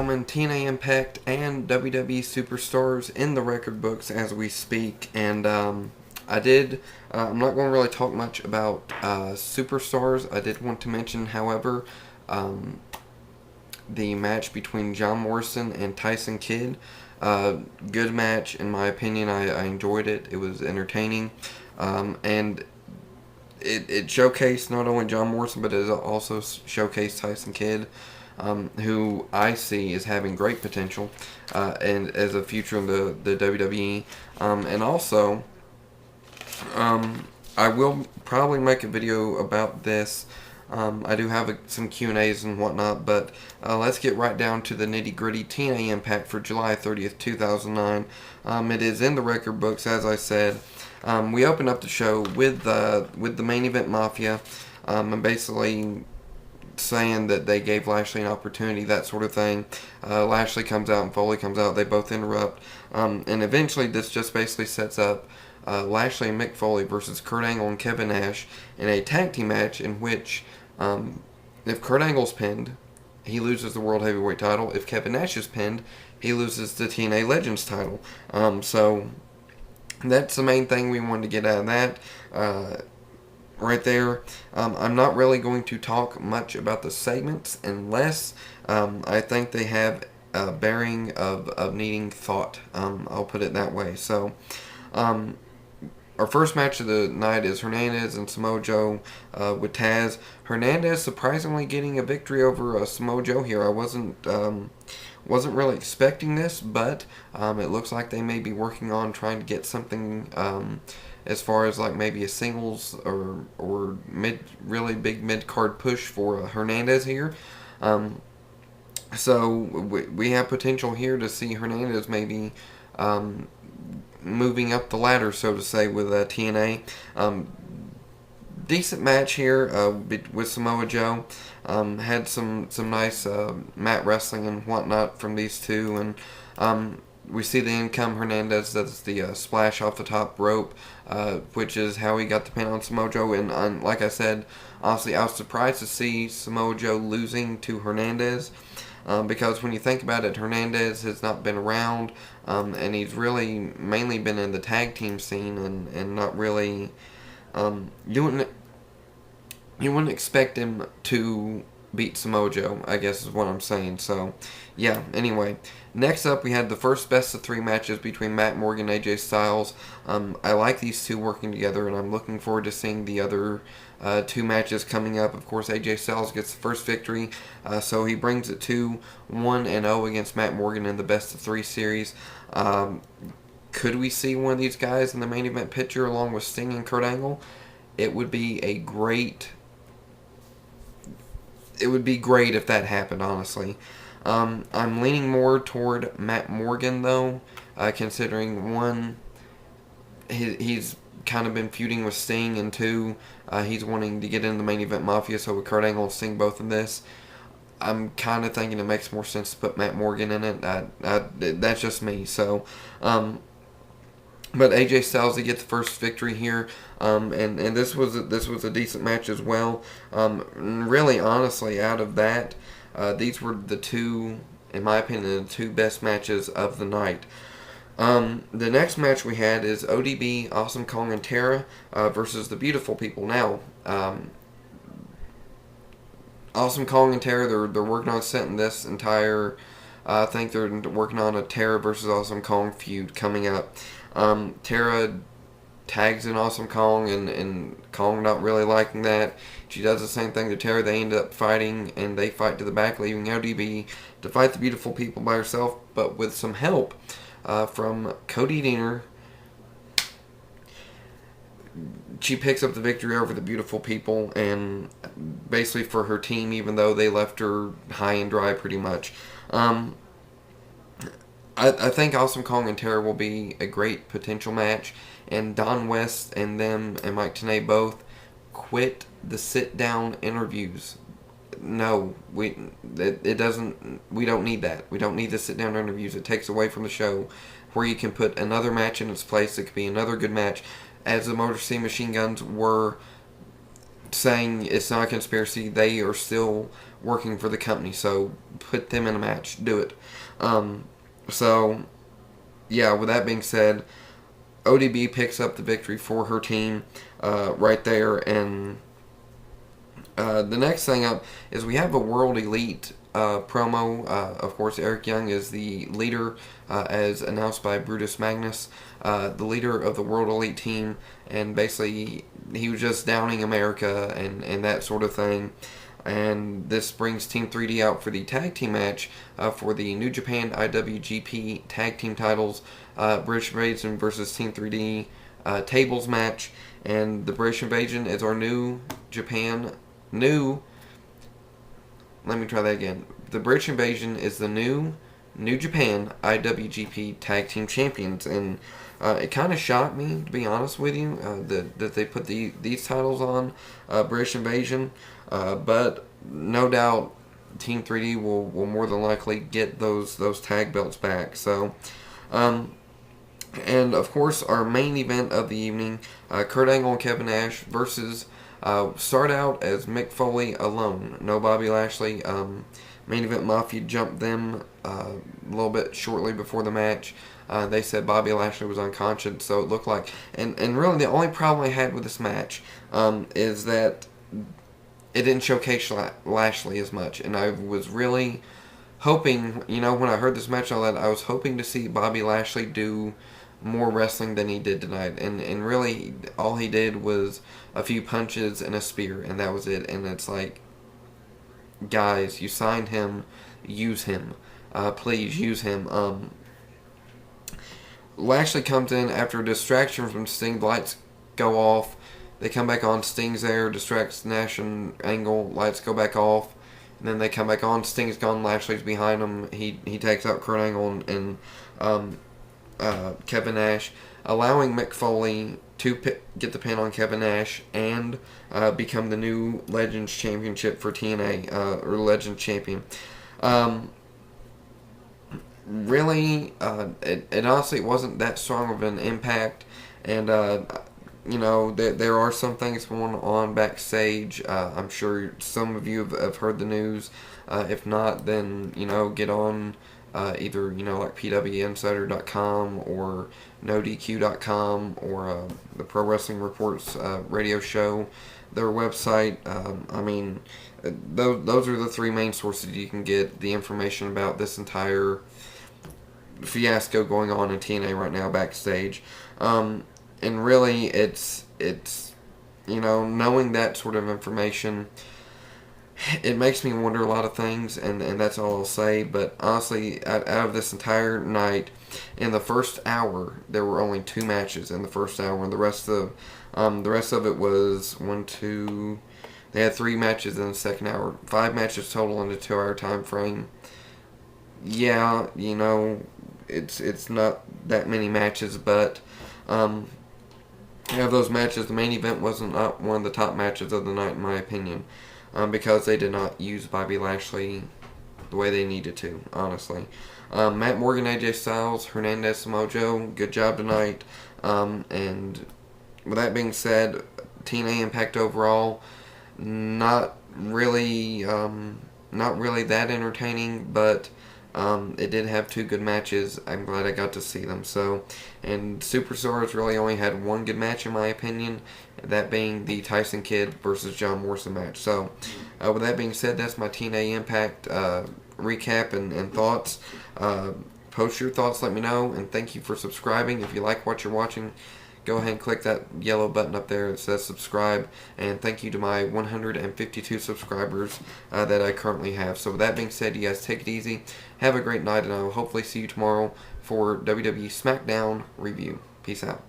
gentlemen, TNA Impact and WWE superstars in the record books as we speak. And I'm not going to really talk much about superstars. I did want to mention, however, the match between John Morrison and Tyson Kidd. Good match, in my opinion. I enjoyed it. It was entertaining. And it showcased not only John Morrison, but it also showcased Tyson Kidd, who I see as having great potential and as a future in the WWE. And also, I will probably make a video about this. I do have some Q&As and whatnot, but let's get right down to the nitty-gritty. TNA Impact for July 30th, 2009. It is in the record books, as I said. We open up the show with the main event Mafia, and basically saying that they gave Lashley an opportunity, that sort of thing. Lashley comes out and Foley comes out. They both interrupt, and eventually this just basically sets up Lashley and Mick Foley versus Kurt Angle and Kevin Nash in a tag team match in which, if Kurt Angle's pinned, he loses the World Heavyweight title. If Kevin Nash is pinned, he loses the TNA Legends title. So that's the main thing we wanted to get out of that right there. I'm not really going to talk much about the segments unless I think they have a bearing of needing thought. I'll put it that way. So our first match of the night is Hernandez and Samoa Joe with Taz. Hernandez surprisingly getting a victory over Samoa Joe here. I wasn't really expecting this, but it looks like they may be working on trying to get something as far as like maybe a singles or really big mid-card push for Hernandez here. So we have potential here to see Hernandez maybe moving up the ladder, so to say, with TNA. Decent match here with Samoa Joe. Had some nice mat wrestling and whatnot from these two, and we see the income. Hernandez does the splash off the top rope, which is how he got the pin on Samoa Joe. And like I said, honestly, I was surprised to see Samoa Joe losing to Hernandez. Because when you think about it, Hernandez has not been around, and he's really mainly been in the tag team scene and not really, you wouldn't expect him to beat Samoa Joe, I guess is what I'm saying. So, yeah, anyway. Next up, we had the first best of 3 matches between Matt Morgan and AJ Styles. I like these two working together, and I'm looking forward to seeing the other 2 matches coming up. Of course, AJ Styles gets the first victory, so he brings it to 1-0 against Matt Morgan in the best of 3 series. Could we see one of these guys in the main event picture along with Sting and Kurt Angle? It would be great if that happened, honestly. I'm leaning more toward Matt Morgan, though, considering, 1, he's kind of been feuding with Sting, and 2, he's wanting to get into the main event Mafia, so with Kurt Angle and Sting both in this, I'm kind of thinking it makes more sense to put Matt Morgan in it. That's just me, so... But AJ Styles to get the first victory here, and this was a decent match as well. Really, honestly, out of that, these were the 2, in my opinion, the 2 best matches of the night. The next match we had is ODB, Awesome Kong, and Tara versus the Beautiful People. Now, Awesome Kong and Tara, they're working on setting this entire. I think they're working on a Tara versus Awesome Kong feud coming up. Tara tags in Awesome Kong, and Kong not really liking that. She does the same thing to Tara. They end up fighting, and they fight to the back, leaving ODB to fight the Beautiful People by herself, but with some help from Cody Deaner. She picks up the victory over the Beautiful People, and basically for her team, even though they left her high and dry pretty much. I think Awesome Kong and Tara will be a great potential match, and Don West and them and Mike Tenay both quit the sit-down interviews. No, we don't need that. We don't need the sit-down interviews. It takes away from the show, where you can put another match in its place. It could be another good match, as the Motor City Machine Guns were saying it's not a conspiracy. They are still working for the company, so put them in a match. Do it. So, yeah, with that being said, ODB picks up the victory for her team right there. And the next thing up is we have a World Elite promo. Of course, Eric Young is the leader, as announced by Brutus Magnus, the leader of the World Elite team, and basically he was just downing America and that sort of thing. And this brings Team 3D out for the tag team match for the New Japan IWGP tag team titles. British Invasion versus Team 3D tables match. And the British Invasion is our New Japan. Let me try that again. The British Invasion is the New Japan IWGP tag team champions. And it kind of shocked me, to be honest with you, that they put these titles on British Invasion. But no doubt Team 3D will more than likely get those tag belts back. So, and of course our main event of the evening, Kurt Angle and Kevin Nash versus start out as Mick Foley alone. No Bobby Lashley. Main Event Mafia jumped them a little bit shortly before the match. They said Bobby Lashley was unconscious, so it looked like. And really the only problem I had with this match is that it didn't showcase Lashley as much. And I was really hoping, when I heard this match and all that, I was hoping to see Bobby Lashley do more wrestling than he did tonight. And really, all he did was a few punches and a spear, and that was it. And it's like, guys, you signed him, use him. Please, use him. Lashley comes in after a distraction from Sting. The lights go off. They come back on. Sting's there, distracts Nash and Angle. Lights go back off. And then they come back on. Sting's gone. Lashley's behind him. He takes out Kurt Angle and Kevin Nash, allowing Mick Foley to get the pin on Kevin Nash and become the new Legends Championship for TNA, or Legends Champion. Really, it honestly wasn't that strong of an impact, and there are some things going on backstage. I'm sure some of you have heard the news. If not, then get on either like PWInsider.com or NoDQ.com or the Pro Wrestling Reports radio show, their website. Those are the three main sources you can get the information about this entire fiasco going on in TNA right now backstage. And really, it's knowing that sort of information, it makes me wonder a lot of things, and that's all I'll say. But honestly, out of this entire night, in the first hour, there were only 2 matches in the first hour, and the rest of it was 1, 2. They had 3 matches in the second hour, 5 matches total in a 2-hour time frame. Yeah, it's not that many matches, but of those matches, the main event wasn't one of the top matches of the night, in my opinion, because they did not use Bobby Lashley the way they needed to, honestly. Matt Morgan, AJ Styles, Hernandez, Mojo, good job tonight. And with that being said, TNA Impact overall, not really that entertaining, but it did have 2 good matches. I'm glad I got to see them. So, and Superstars really only had 1 good match in my opinion, that being the Tyson Kidd versus John Morrison match. So, with that being said, that's my TNA Impact recap and thoughts. Post your thoughts, let me know, and thank you for subscribing. If you like what you're watching, go ahead and click that yellow button up there that says subscribe. And thank you to my 152 subscribers that I currently have. So with that being said, you guys take it easy. Have a great night, and I will hopefully see you tomorrow for WWE SmackDown review. Peace out.